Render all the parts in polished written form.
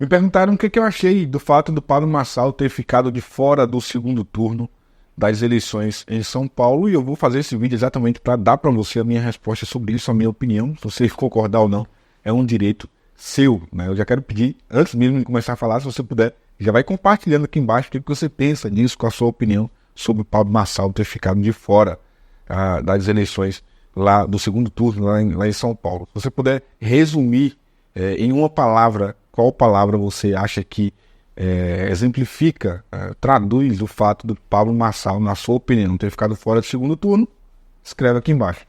Me perguntaram o que eu achei do fato do Pablo Marçal ter ficado de fora do segundo turno das eleições em São Paulo, e eu vou fazer esse vídeo exatamente para dar para você a minha resposta sobre isso, a minha opinião. Se você concordar ou não, é um direito seu, né? Eu já quero pedir, antes mesmo de começar a falar, se você puder, já vai compartilhando aqui embaixo o que você pensa disso, com a sua opinião sobre o Pablo Marçal ter ficado de fora das eleições lá do segundo turno, lá em São Paulo. Se você puder resumir em uma palavra, qual palavra você acha que exemplifica, traduz o fato do Pablo Marçal, na sua opinião, ter ficado fora do segundo turno, escreve aqui embaixo.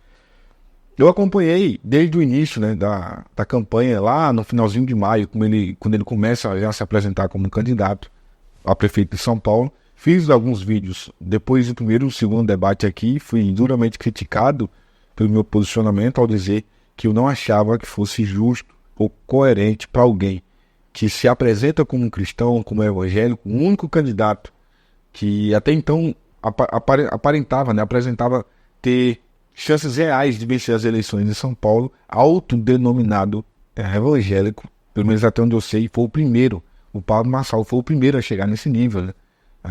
Eu acompanhei desde o início, né, da campanha, lá no finalzinho de maio, quando ele começa a já se apresentar como candidato a prefeito de São Paulo. Fiz alguns vídeos depois do primeiro e segundo debate aqui, fui duramente criticado pelo meu posicionamento ao dizer que eu não achava que fosse justo ou coerente para alguém que se apresenta como um cristão, como evangélico, o único candidato que até então aparentava, né, apresentava ter chances reais de vencer as eleições em São Paulo, autodenominado evangélico, pelo menos até onde eu sei, foi o primeiro. O Pablo Marçal foi o primeiro a chegar nesse nível, né?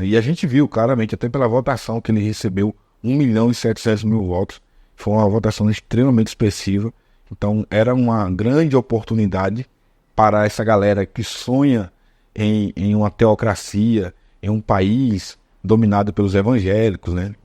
E a gente viu claramente, até pela votação, que ele recebeu 1.700.000 votos. Foi uma votação extremamente expressiva. Então era uma grande oportunidade para essa galera que sonha em uma teocracia, em um país dominado pelos evangélicos, né?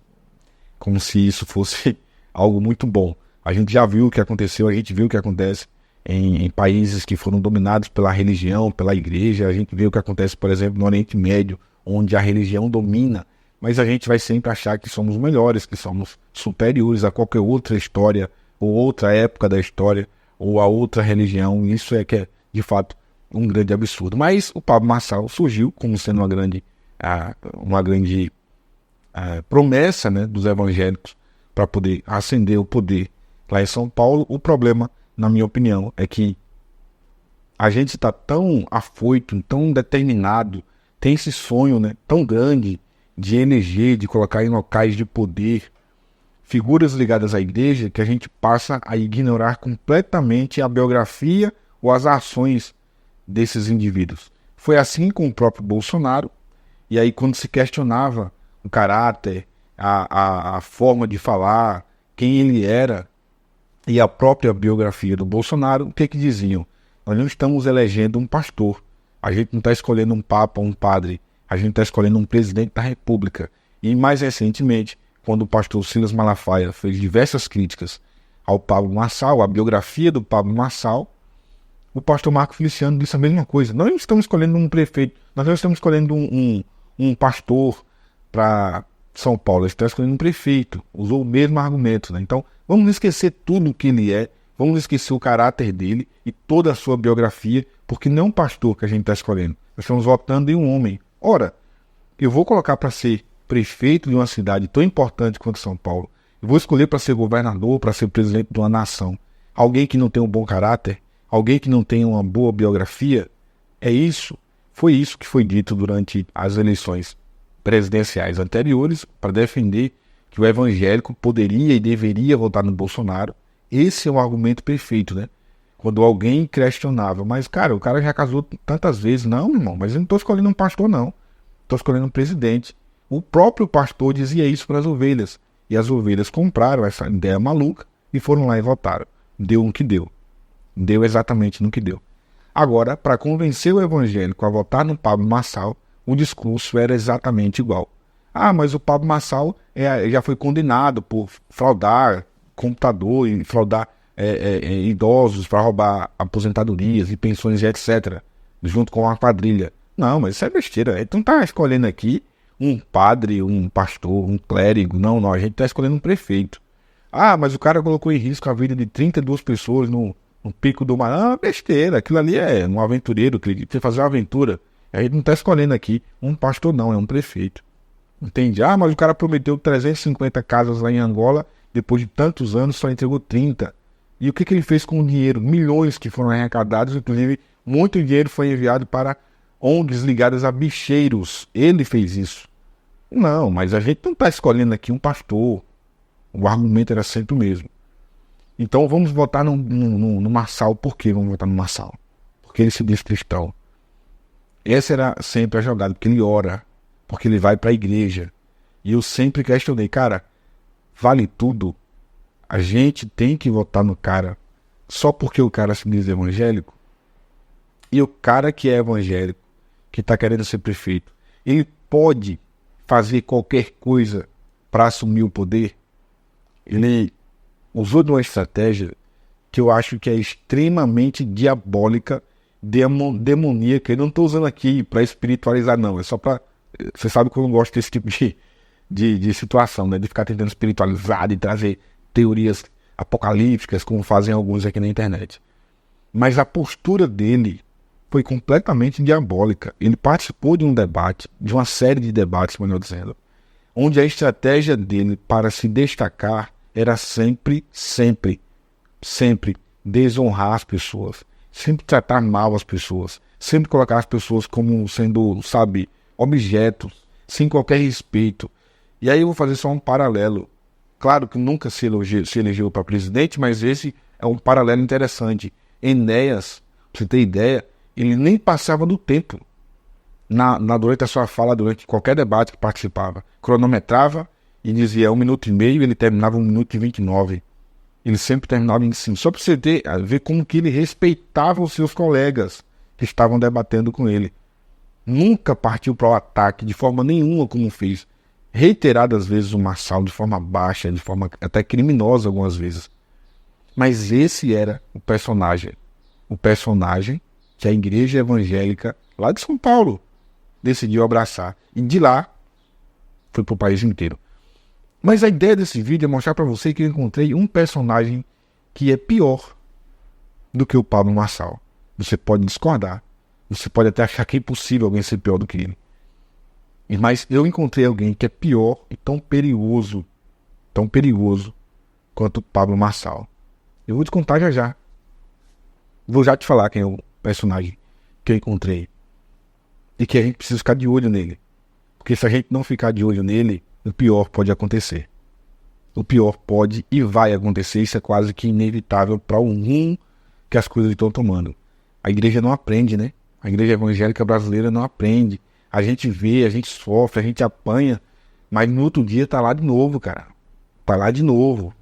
Como se isso fosse algo muito bom. A gente já viu o que aconteceu, a gente viu o que acontece em países que foram dominados pela religião, pela igreja. A gente vê o que acontece, por exemplo, no Oriente Médio, onde a religião domina, mas a gente vai sempre achar que somos melhores, que somos superiores a qualquer outra história, ou outra época da história, ou a outra religião. Isso é que é, de fato, um grande absurdo. Mas o Pablo Marçal surgiu como sendo uma grande promessa, né, dos evangélicos para poder ascender o poder lá em São Paulo. O problema, na minha opinião, é que a gente está tão afoito, tão determinado, tem esse sonho, né, tão grande de eleger, de colocar em locais de poder figuras ligadas à igreja, que a gente passa a ignorar completamente a biografia ou as ações desses indivíduos. Foi assim com o próprio Bolsonaro. E aí, quando se questionava o caráter, a forma de falar, quem ele era e a própria biografia do Bolsonaro, o que diziam? Nós não estamos elegendo um pastor, a gente não está escolhendo um papa, um padre, a gente está escolhendo um presidente da república. E mais recentemente, quando o pastor Silas Malafaia fez diversas críticas ao Pablo Marçal, à biografia do Pablo Marçal, o pastor Marco Feliciano disse a mesma coisa. Nós não estamos escolhendo um prefeito, nós não estamos escolhendo um pastor para São Paulo, nós estamos escolhendo um prefeito. Usou o mesmo argumento, né? Então, vamos esquecer tudo o que ele é, vamos esquecer o caráter dele e toda a sua biografia, porque não é um pastor que a gente está escolhendo. Nós estamos votando em um homem. Ora, eu vou colocar para ser prefeito de uma cidade tão importante quanto São Paulo, eu vou escolher para ser governador, para ser presidente de uma nação, alguém que não tem um bom caráter, alguém que não tem uma boa biografia. Foi isso que foi dito durante as eleições presidenciais anteriores, para defender que o evangélico poderia e deveria votar no Bolsonaro. Esse é um argumento perfeito, né? Quando alguém questionava, mas cara, o cara já casou tantas vezes. Não, irmão, mas eu não estou escolhendo um pastor, não. Estou escolhendo um presidente. O próprio pastor dizia isso para as ovelhas. E as ovelhas compraram essa ideia maluca e foram lá e votaram. Deu no que deu. Deu exatamente no que deu. Agora, para convencer o evangélico a votar no Pablo Marçal, o discurso era exatamente igual. Ah, mas o Pablo Marçal já foi condenado por fraudar computador e fraudar idosos para roubar aposentadorias e pensões e etc., junto com uma quadrilha. Não, mas isso é besteira. A gente não está escolhendo aqui um padre, um pastor, um clérigo. Não, a gente está escolhendo um prefeito. Ah, mas o cara colocou em risco a vida de 32 pessoas no Pico do Mar. Ah, besteira. Aquilo ali é um aventureiro que quer fazer uma aventura. A gente não está escolhendo aqui um pastor, não, é um prefeito. Entende? Ah, mas o cara prometeu 350 casas lá em Angola, depois de tantos anos só entregou 30. E o que ele fez com o dinheiro? Milhões que foram arrecadados, inclusive muito dinheiro foi enviado para ONGs ligadas a bicheiros. Ele fez isso. Não, mas a gente não está escolhendo aqui um pastor. O argumento era sempre o mesmo. Então vamos votar no Marçal. Por que vamos votar no Marçal? Porque ele se diz cristão. Essa era sempre a jogada, porque ele ora, porque ele vai para a igreja. E eu sempre questionei, cara, vale tudo? A gente tem que votar no cara só porque o cara se diz evangélico? E o cara que é evangélico, que está querendo ser prefeito, ele pode fazer qualquer coisa para assumir o poder? Ele usou de uma estratégia que eu acho que é extremamente diabólica, demoníaca. Eu não estou usando aqui para espiritualizar, não. É só para... Você sabe que eu não gosto desse tipo de situação, né? De ficar tentando espiritualizar, de trazer teorias apocalípticas, como fazem alguns aqui na internet. Mas a postura dele foi completamente diabólica. Ele participou de um debate, de uma série de debates, melhor dizendo, onde a estratégia dele para se destacar era sempre desonrar as pessoas, sempre tratar mal as pessoas, sempre colocar as pessoas como sendo, sabe, objetos, sem qualquer respeito. E aí eu vou fazer só um paralelo. Claro que nunca se elegeu para presidente, mas esse é um paralelo interessante. Enéas, pra você ter ideia, ele nem passava do tempo durante a sua fala, durante qualquer debate que participava. Cronometrava e dizia 1 minuto e meio, ele terminava 1 minuto e 29. Ele sempre terminava em cima. Só para você ver como que ele respeitava os seus colegas que estavam debatendo com ele. Nunca partiu para o ataque de forma nenhuma, como fez reiteradas vezes o Marçal, de forma baixa, de forma até criminosa algumas vezes. Mas esse era o personagem que a igreja evangélica lá de São Paulo decidiu abraçar. E de lá foi para o país inteiro. Mas a ideia desse vídeo é mostrar para você que eu encontrei um personagem que é pior do que o Pablo Marçal. Você pode discordar, você pode até achar que é impossível alguém ser pior do que ele. Mas eu encontrei alguém que é pior e tão perigoso quanto o Pablo Marçal. Eu vou te contar já já. Vou já te falar quem é o personagem que eu encontrei. E que a gente precisa ficar de olho nele. Porque se a gente não ficar de olho nele, o pior pode acontecer. O pior pode e vai acontecer. Isso é quase que inevitável para o rumo que as coisas estão tomando. A igreja não aprende, né? A igreja evangélica brasileira não aprende. A gente vê, a gente sofre, a gente apanha, mas no outro dia tá lá de novo, cara. Tá lá de novo.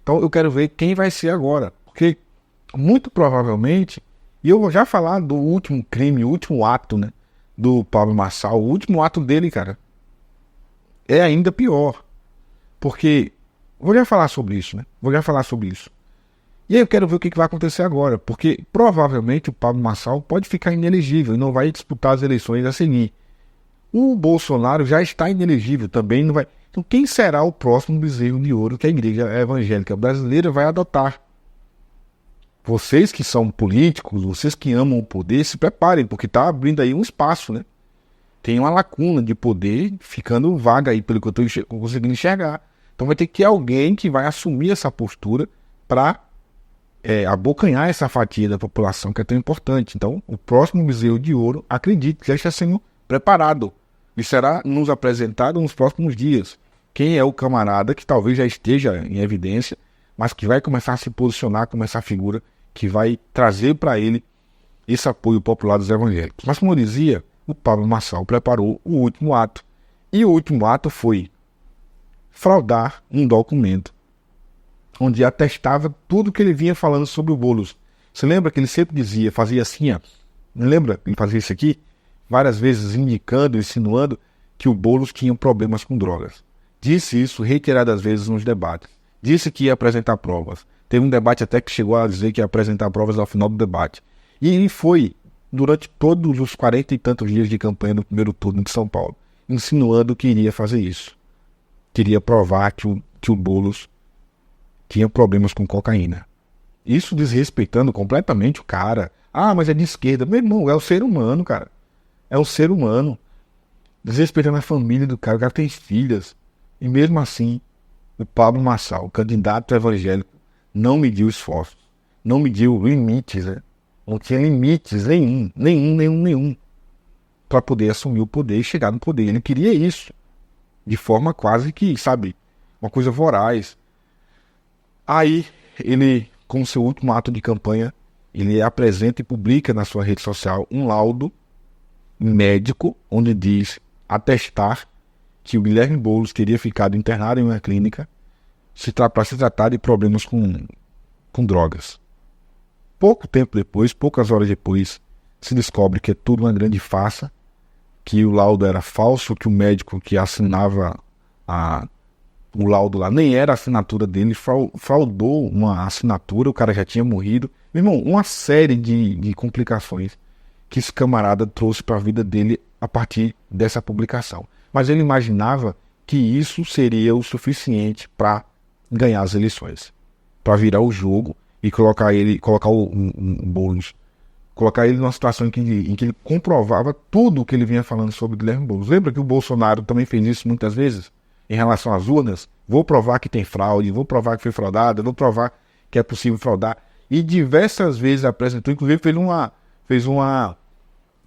Então eu quero ver quem vai ser agora. Porque muito provavelmente, e eu vou já falar do último crime, o último ato, né, do Pablo Marçal, o último ato dele, cara, é ainda pior. Porque, vou já falar sobre isso, né? E aí eu quero ver o que vai acontecer agora, porque provavelmente o Pablo Marçal pode ficar inelegível e não vai disputar as eleições a seguir. O Bolsonaro já está inelegível, também não vai. Então quem será o próximo bezerro de ouro que a igreja evangélica brasileira vai adotar? Vocês que são políticos, vocês que amam o poder, se preparem, porque está abrindo aí um espaço, né? Tem uma lacuna de poder ficando vaga aí, pelo que eu estou conseguindo enxergar. Então vai ter que ter alguém que vai assumir essa postura para abocanhar essa fatia da população que é tão importante. Então, o próximo bezerro de ouro, acredite, já está sendo preparado e será nos apresentado nos próximos dias. Quem é o camarada que talvez já esteja em evidência, mas que vai começar a se posicionar como essa figura que vai trazer para ele esse apoio popular dos evangélicos. Mas, como eu dizia, o Pablo Marçal preparou o último ato. E o último ato foi fraudar um documento onde atestava tudo que ele vinha falando sobre o Boulos. Você lembra que ele sempre dizia, fazia assim, ó, não lembra? Ele fazia isso aqui, várias vezes indicando, insinuando que o Boulos tinha problemas com drogas. Disse isso reiteradas vezes nos debates. Disse que ia apresentar provas. Teve um debate até que chegou a dizer que ia apresentar provas ao final do debate. E ele foi, durante todos os 40 e tantos dias de campanha do primeiro turno de São Paulo, insinuando que iria fazer isso. Queria provar que o Boulos tinha problemas com cocaína. Isso desrespeitando completamente o cara. Ah, mas é de esquerda. Meu irmão, é o ser humano, cara. É o ser humano. Desrespeitando a família do cara. O cara tem filhas. E mesmo assim, o Pablo Marçal, candidato evangélico, não mediu esforços. Não mediu limites, né? Não tinha limites nenhum. Para poder assumir o poder e chegar no poder. Ele queria isso. De forma quase que, sabe, uma coisa voraz. Aí, ele, com seu último ato de campanha, ele apresenta e publica na sua rede social um laudo médico onde diz atestar que o Guilherme Boulos teria ficado internado em uma clínica para se tratar de problemas com drogas. Pouco tempo depois, poucas horas depois, se descobre que é tudo uma grande farsa, que o laudo era falso, que o médico que assinava o laudo lá nem era a assinatura dele, fraudou uma assinatura, o cara já tinha morrido. Meu irmão, uma série de complicações que esse camarada trouxe para a vida dele a partir dessa publicação. Mas ele imaginava que isso seria o suficiente para ganhar as eleições, para virar o jogo e colocar o Boulos, colocar ele numa situação em que ele comprovava tudo o que ele vinha falando sobre Guilherme Boulos. Lembra que o Bolsonaro também fez isso muitas vezes? Em relação às urnas, vou provar que tem fraude, vou provar que foi fraudado, vou provar que é possível fraudar. E diversas vezes apresentou, inclusive fez uma,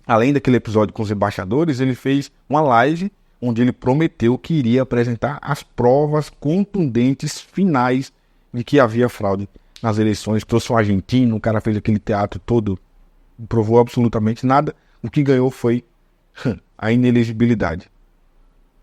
além daquele episódio com os embaixadores, ele fez uma live onde ele prometeu que iria apresentar as provas contundentes finais de que havia fraude nas eleições. Trouxe um argentino, o cara fez aquele teatro todo, não provou absolutamente nada. O que ganhou foi a inelegibilidade.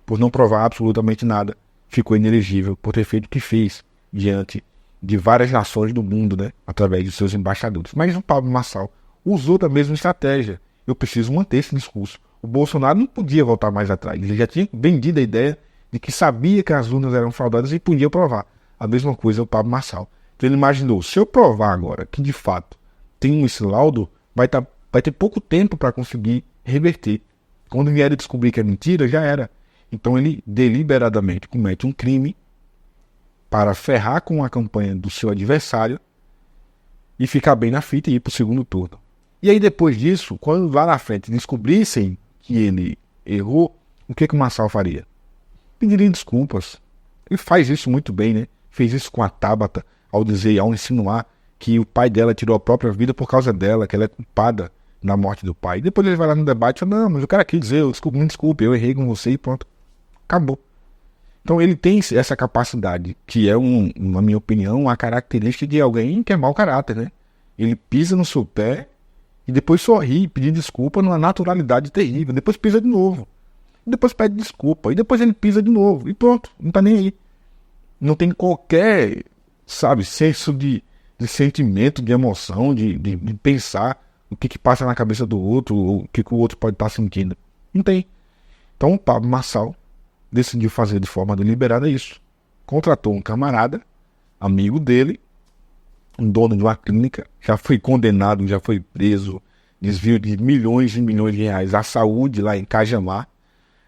Por não provar absolutamente nada, ficou inelegível por ter feito o que fez diante de várias nações do mundo, né, através de seus embaixadores. Mas o Pablo Marçal usou da mesma estratégia. Eu preciso manter esse discurso. O Bolsonaro não podia voltar mais atrás. Ele já tinha vendido a ideia de que sabia que as urnas eram fraudadas e podia provar. A mesma coisa o Pablo Marçal. Então ele imaginou, se eu provar agora que de fato tem esse laudo, vai ter pouco tempo para conseguir reverter. Quando vier a descobrir que é mentira, já era. Então ele deliberadamente comete um crime para ferrar com a campanha do seu adversário e ficar bem na fita e ir para o segundo turno. E aí depois disso, quando lá na frente descobrissem que ele errou, o que o Marçal faria? Pediria desculpas. Ele faz isso muito bem, né? Fez isso com a Tabata ao insinuar que o pai dela tirou a própria vida por causa dela, que ela é culpada na morte do pai. Depois ele vai lá no debate e fala, não, mas o cara quis dizer, me desculpe, eu errei com você e pronto. Acabou. Então ele tem essa capacidade, que é, na minha opinião, uma característica de alguém que é mau caráter, né? Ele pisa no seu pé e depois sorri, pedir desculpa numa naturalidade terrível. Depois pisa de novo. Depois pede desculpa. E depois ele pisa de novo. E pronto, não tá nem aí. Não tem qualquer, senso de sentimento, de emoção, de pensar o que passa na cabeça do outro, ou o que o outro pode estar sentindo. Não tem. Então o Pablo Marçal decidiu fazer de forma deliberada isso. Contratou um camarada, amigo dele, um dono de uma clínica, já foi condenado, já foi preso, desvio de milhões e milhões de reais à saúde lá em Cajamar.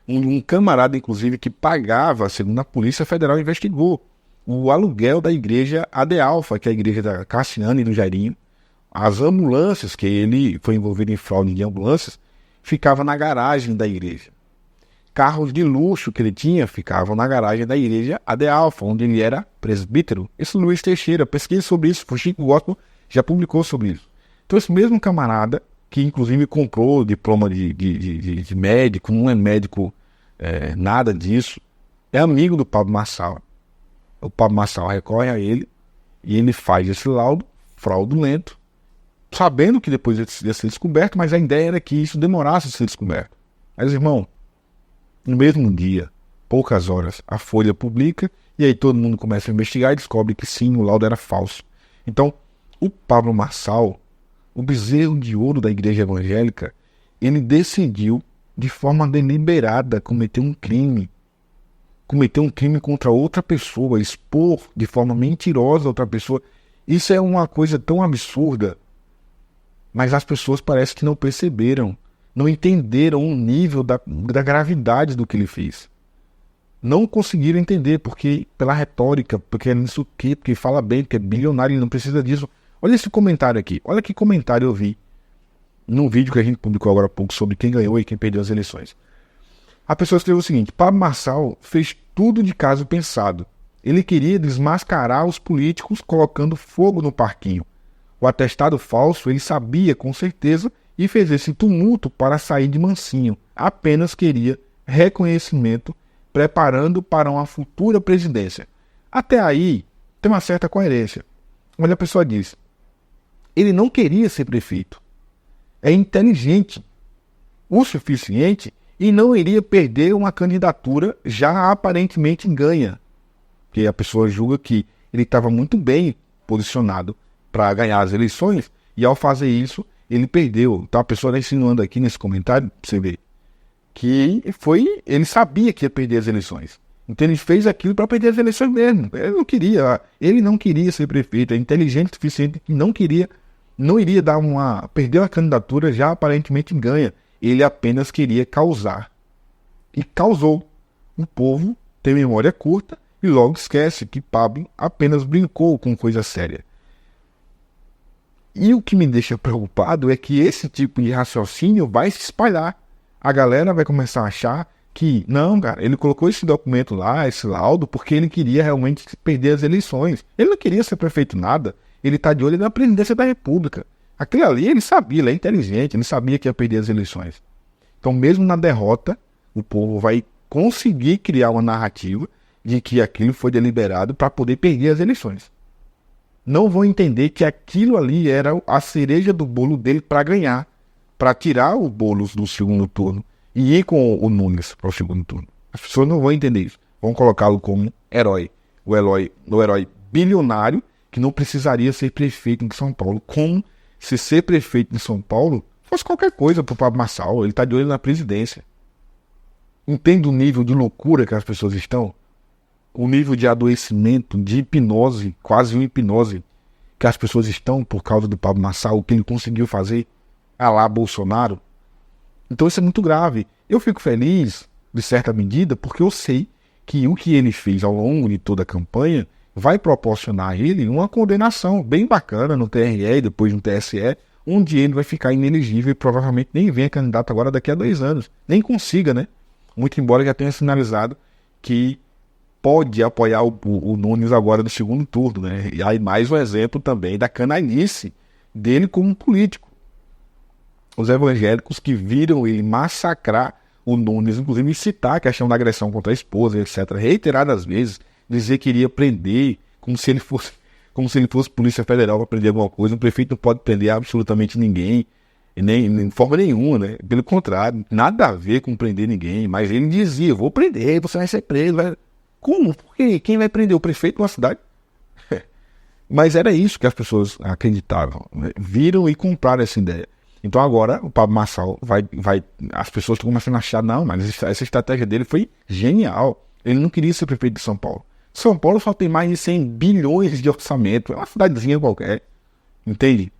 Um camarada, inclusive, que pagava, segundo a Polícia Federal, investigou o aluguel da igreja AD Alfa, que é a igreja da Cassiane e do Jairinho. As ambulâncias, que ele foi envolvido em fraude de ambulâncias, ficavam na garagem da igreja. Carros de luxo que ele tinha ficavam na garagem da igreja AD Alfa, onde ele era presbítero. Esse Luiz Teixeira, pesquisa sobre isso, o Chico Gospel já publicou sobre isso. Então esse mesmo camarada, que inclusive comprou diploma de médico, não é médico nada disso, é amigo do Pablo Marçal. O Pablo Marçal recorre a ele e ele faz esse laudo fraudulento, sabendo que depois ia ser descoberto, mas a ideia era que isso demorasse a ser descoberto. Mas, irmão, no mesmo dia, poucas horas, a Folha publica e aí todo mundo começa a investigar e descobre que sim, o laudo era falso. Então, o Pablo Marçal, o bezerro de ouro da igreja evangélica, ele decidiu, de forma deliberada, cometer um crime contra outra pessoa, expor de forma mentirosa outra pessoa. Isso é uma coisa tão absurda, mas as pessoas parecem que não perceberam, não entenderam o nível da gravidade do que ele fez. Não conseguiram entender, porque pela retórica, porque é isso aqui, porque fala bem, porque é bilionário, ele não precisa disso. Olha esse comentário aqui, olha que comentário eu vi num vídeo que a gente publicou agora há pouco sobre quem ganhou e quem perdeu as eleições. A pessoa escreveu o seguinte: Pablo Marçal fez tudo de caso pensado. Ele queria desmascarar os políticos colocando fogo no parquinho. O atestado falso ele sabia com certeza e fez esse tumulto para sair de mansinho. Apenas queria reconhecimento, preparando para uma futura presidência. Até aí tem uma certa coerência. Mas a pessoa diz: Ele não queria ser prefeito. É inteligente o suficiente e não iria perder uma candidatura já aparentemente ganha. Porque a pessoa julga que ele estava muito bem posicionado para ganhar as eleições e ao fazer isso, ele perdeu. Então a pessoa está insinuando aqui nesse comentário, pra você ver, que ele sabia que ia perder as eleições. Então ele fez aquilo para perder as eleições mesmo. Ele não queria ser prefeito, é inteligente o suficiente que não iria perder uma candidatura já aparentemente ganha. Ele apenas queria causar. E causou. O povo tem memória curta e logo esquece que Pablo apenas brincou com coisa séria. E o que me deixa preocupado é que esse tipo de raciocínio vai se espalhar. A galera vai começar a achar que, não, cara, ele colocou esse documento lá, esse laudo, porque ele queria realmente perder as eleições. Ele não queria ser prefeito nada. Ele está de olho na presidência da República. Aquilo ali ele sabia, ele é inteligente, ele sabia que ia perder as eleições. Então, mesmo na derrota, o povo vai conseguir criar uma narrativa de que aquilo foi deliberado para poder perder as eleições. Não vão entender que aquilo ali era a cereja do bolo dele para ganhar, para tirar o Boulos do segundo turno e ir com o Nunes para o segundo turno. As pessoas não vão entender isso. Vão colocá-lo como herói. O herói bilionário que não precisaria ser prefeito de São Paulo, como se ser prefeito de São Paulo fosse qualquer coisa para o Pablo Marçal. Ele está de olho na presidência. Entende o nível de loucura que as pessoas estão? O nível de adoecimento, de hipnose, quase uma hipnose, que as pessoas estão por causa do Pablo Marçal, o que ele conseguiu fazer a lá Bolsonaro. Então isso é muito grave. Eu fico feliz, de certa medida, porque eu sei que o que ele fez ao longo de toda a campanha vai proporcionar a ele uma condenação bem bacana no TRE e depois no TSE, onde ele vai ficar inelegível e provavelmente nem venha candidato agora daqui a 2 anos. Nem consiga, né? Muito embora já tenha sinalizado que pode apoiar o Nunes agora no segundo turno, né? E aí mais um exemplo também da canalice dele como político. Os evangélicos que viram ele massacrar o Nunes, inclusive citar a questão da agressão contra a esposa, etc., reiteradas vezes, dizer que iria prender, como se ele fosse Polícia Federal para prender alguma coisa. O prefeito não pode prender absolutamente ninguém, nem de forma nenhuma, né? Pelo contrário, nada a ver com prender ninguém, mas ele dizia, vou prender, você vai ser preso. Como? Por quê? Quem vai prender? O prefeito de uma cidade? Mas era isso que as pessoas acreditavam, né? Viram e compraram essa ideia. Então agora o Pablo Marçal as pessoas estão começando a achar, não, mas essa estratégia dele foi genial. Ele não queria ser prefeito de São Paulo. São Paulo só tem mais de 100 bilhões de orçamento, é uma cidadezinha qualquer, entende?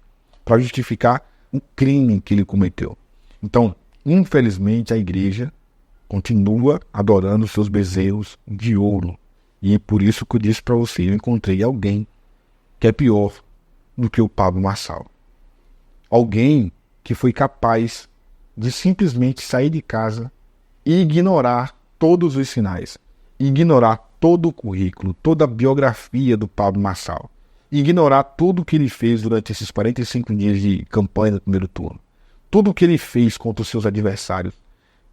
Para justificar o crime que ele cometeu. Então, infelizmente, a igreja continua adorando seus bezerros de ouro. E é por isso que eu disse para você, eu encontrei alguém que é pior do que o Pablo Marçal. Alguém que foi capaz de simplesmente sair de casa e ignorar todos os sinais, ignorar todo o currículo, toda a biografia do Pablo Marçal, ignorar tudo o que ele fez durante esses 45 dias de campanha no primeiro turno, tudo o que ele fez contra os seus adversários,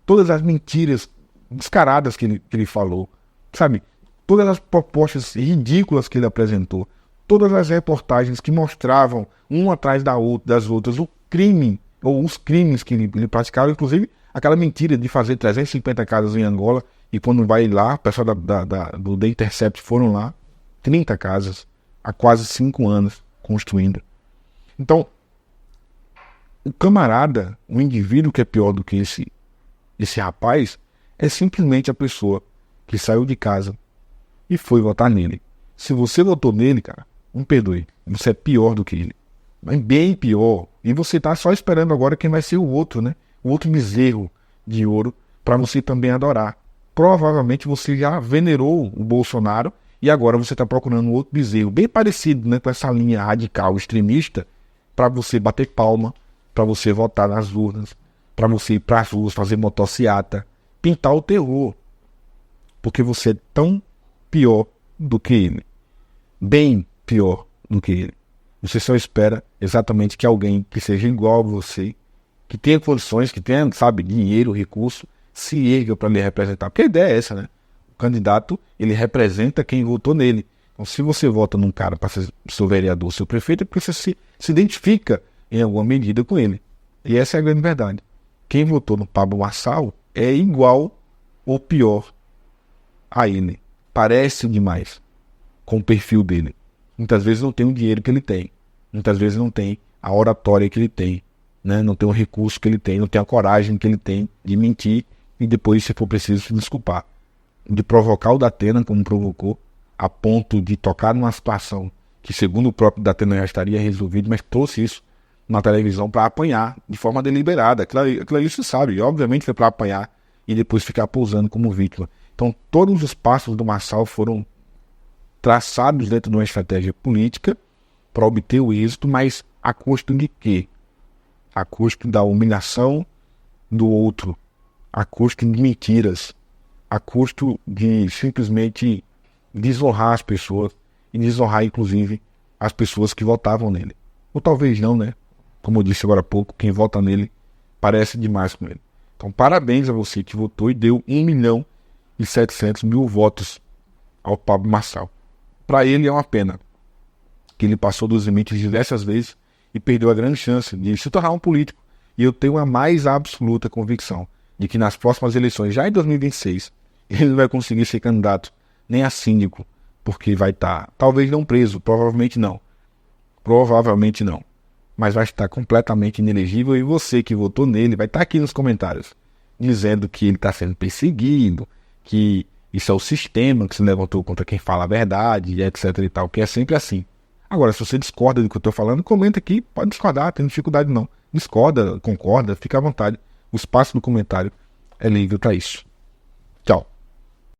todas as mentiras descaradas que ele falou, sabe? Todas as propostas ridículas que ele apresentou, todas as reportagens que mostravam, uma atrás das outras, o crime, ou os crimes que ele praticava, inclusive aquela mentira de fazer 350 casas em Angola, e quando vai lá, o pessoal do The Intercept foram lá, 30 casas, há quase 5 anos construindo. Então, o camarada, o indivíduo que é pior do que esse rapaz, é simplesmente a pessoa que saiu de casa e foi votar nele. Se você votou nele, cara, não perdoe, você é pior do que ele. É bem pior. E você tá só esperando agora quem vai ser o outro, né? O outro bezerro de ouro para você também adorar. Provavelmente você já venerou o Bolsonaro e agora você está procurando outro bezerro bem parecido, né, com essa linha radical extremista para você bater palma, para você votar nas urnas, para você ir para as ruas fazer motociata, pintar o terror. Porque você é tão pior do que ele. Bem pior do que ele. Você só espera exatamente que alguém que seja igual a você, que tenha condições, que tenha, sabe, dinheiro, recurso, se erga para lhe representar. Porque a ideia é essa, né? O candidato, ele representa quem votou nele. Então, se você vota num cara para ser seu vereador, seu prefeito, é porque você se identifica em alguma medida com ele. E essa é a grande verdade. Quem votou no Pablo Marçal é igual ou pior a ele. Parece demais com o perfil dele. Muitas vezes não tem o dinheiro que ele tem. Muitas vezes não tem a oratória que ele tem, né? Não tem o recurso que ele tem, não tem a coragem que ele tem de mentir e depois, se for preciso, se desculpar. De provocar o Datena, como provocou, a ponto de tocar numa situação que, segundo o próprio Datena, já estaria resolvido, mas trouxe isso na televisão para apanhar de forma deliberada. Aquilo ali se sabe, obviamente foi para apanhar e depois ficar pousando como vítima. Então, todos os passos do Marçal foram traçados dentro de uma estratégia política para obter o êxito, mas a custo de quê? A custo da humilhação do outro, a custo de mentiras, a custo de simplesmente desonrar as pessoas e desonrar, inclusive, as pessoas que votavam nele. Ou talvez não, né? Como eu disse agora há pouco, quem vota nele parece demais com ele. Então, parabéns a você que votou e deu 1.700.000 votos ao Pablo Marçal. Para ele é uma pena que ele passou dos limites diversas vezes e perdeu a grande chance de se tornar um político. E eu tenho a mais absoluta convicção de que nas próximas eleições, já em 2026, ele não vai conseguir ser candidato nem a síndico, porque vai estar, talvez não preso, provavelmente não, mas vai estar completamente inelegível. E você que votou nele vai estar aqui nos comentários dizendo que ele está sendo perseguido, que isso é o sistema que se levantou contra quem fala a verdade, etc e tal, que é sempre assim. Agora, se você discorda do que eu estou falando, comenta aqui, pode discordar, tem dificuldade não. Discorda, concorda, fica à vontade. O espaço do comentário é livre para isso.